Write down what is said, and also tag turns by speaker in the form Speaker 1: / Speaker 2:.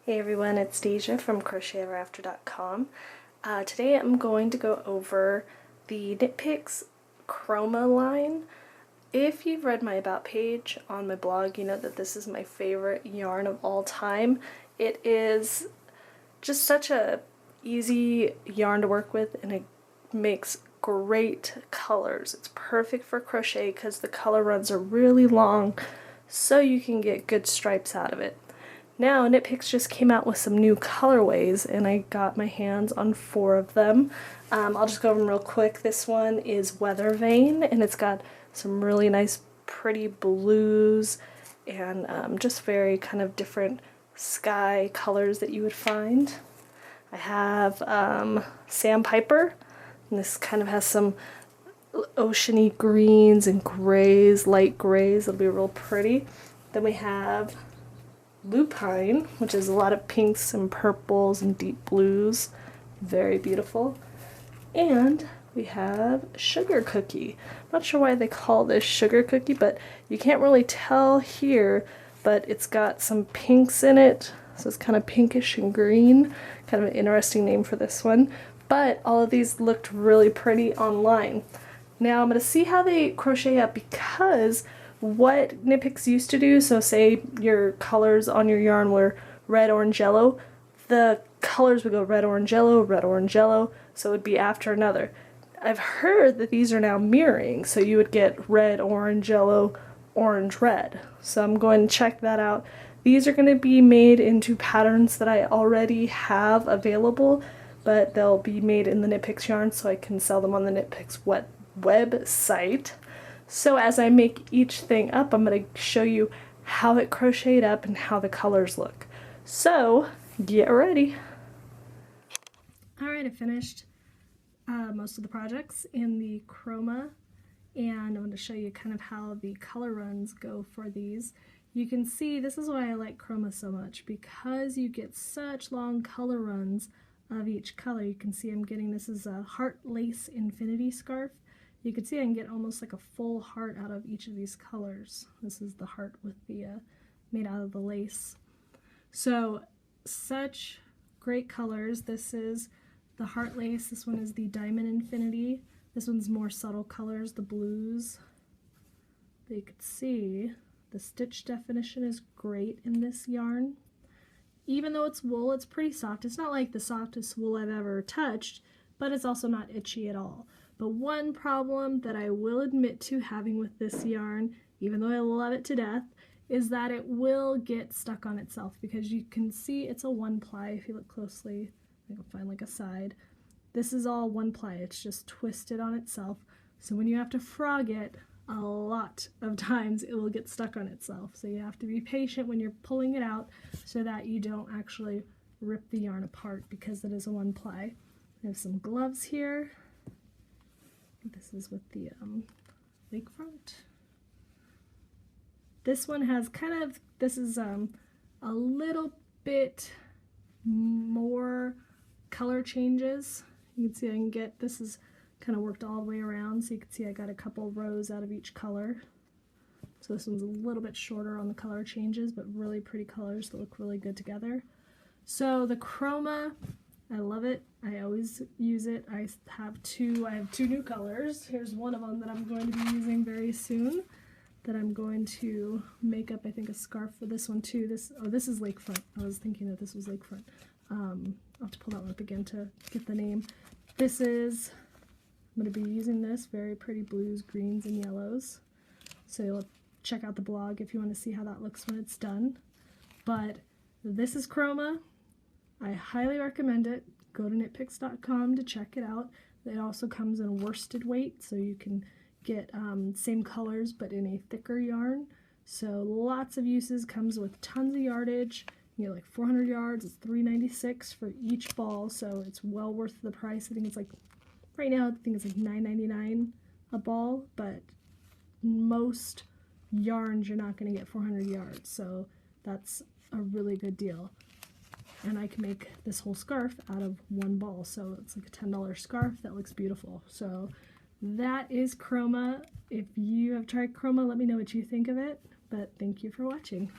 Speaker 1: Hey everyone, it's Deja from CrochetEverAfter.com. Today I'm going to go over the Knit Picks Chroma line. If you've read my About page on my blog, you know that this is my favorite yarn of all time. It is just such a easy yarn to work with, and it makes great colors. It's perfect for crochet because the color runs are really long, so you can get good stripes out of it. Now, Knit Picks just came out with some new colorways, and I got my hands on 4 of them. I'll just go over them real quick. This one is Weather Vane, and it's got some really nice, pretty blues, and just very kind of different sky colors that you would find. I have Sandpiper, and this kind of has some oceany greens and grays, light grays. It'll be real pretty. Then we have Lupine, which is a lot of pinks and purples and deep blues. Very beautiful. And we have Sugar Cookie. I'm not sure why they call this Sugar Cookie, but you can't really tell here, but it's got some pinks in it, so it's kind of pinkish and green. Kind of an interesting name for this one. But all of these looked really pretty online. Now I'm going to see how they crochet up, because what Knit Picks used to do, so say your colors on your yarn were red, orange, yellow, the colors would go red, orange, yellow, so it would be after another. I've heard that these are now mirroring, so you would get red, orange, yellow, orange, red. So I'm going to check that out. These are going to be made into patterns that I already have available, but they'll be made in the Knit Picks yarn, so I can sell them on the Knit Picks website. So as I make each thing up, I'm going to show you how it crocheted up and how the colors look. So get ready. Alright, I finished most of the projects in the Chroma, and I'm going to show you kind of how the color runs go for these. You can see this is why I like Chroma so much, because you get such long color runs of each color. You can see I'm getting, this is a heart lace infinity scarf. You can see I can get almost like a full heart out of each of these colors. This is the heart with the made out of the lace. So such great colors. This is the heart lace. This one is the diamond infinity. This one's more subtle colors, the blues. But you can see the stitch definition is great in this yarn. Even though it's wool, it's pretty soft. It's not like the softest wool I've ever touched, but it's also not itchy at all. But one problem that I will admit to having with this yarn, even though I love it to death, is that it will get stuck on itself, because you can see it's a 1-ply. If you look closely, I can find like a side. This is all 1-ply. It's just twisted on itself. So when you have to frog it, a lot of times it will get stuck on itself. So you have to be patient when you're pulling it out so that you don't actually rip the yarn apart, because it is a 1-ply. I have some gloves here. This is with the lakefront. This one has kind of, this is a little bit more color changes. You can see I can get, this is kind of worked all the way around, so you can see I got a couple rows out of each color. So this one's a little bit shorter on the color changes, but really pretty colors that look really good together. So the Chroma, I love it. I always use it. I have two new colors. Here's one of them that I'm going to be using very soon, that I'm going to make up, I think, a scarf for this one too. This is Lakefront. I was thinking that this was Lakefront. I'll have to pull that one up again to get the name. This is, I'm going to be using this, very pretty blues, greens, and yellows. So you'll check out the blog if you want to see how that looks when it's done. But this is Chroma. I highly recommend it. Go to knitpicks.com to check it out. It also comes in worsted weight, so you can get same colors but in a thicker yarn. So lots of uses. Comes with tons of yardage. You get like 400 yards. It's $3.96 for each ball, so it's well worth the price. I think it's like, right now I think it's like $9.99 a ball, but most yarns you're not going to get 400 yards, so that's a really good deal. And I can make this whole scarf out of one ball, so it's like a $10 scarf that looks beautiful. So that is Chroma. If you have tried Chroma, let me know what you think of it, but thank you for watching.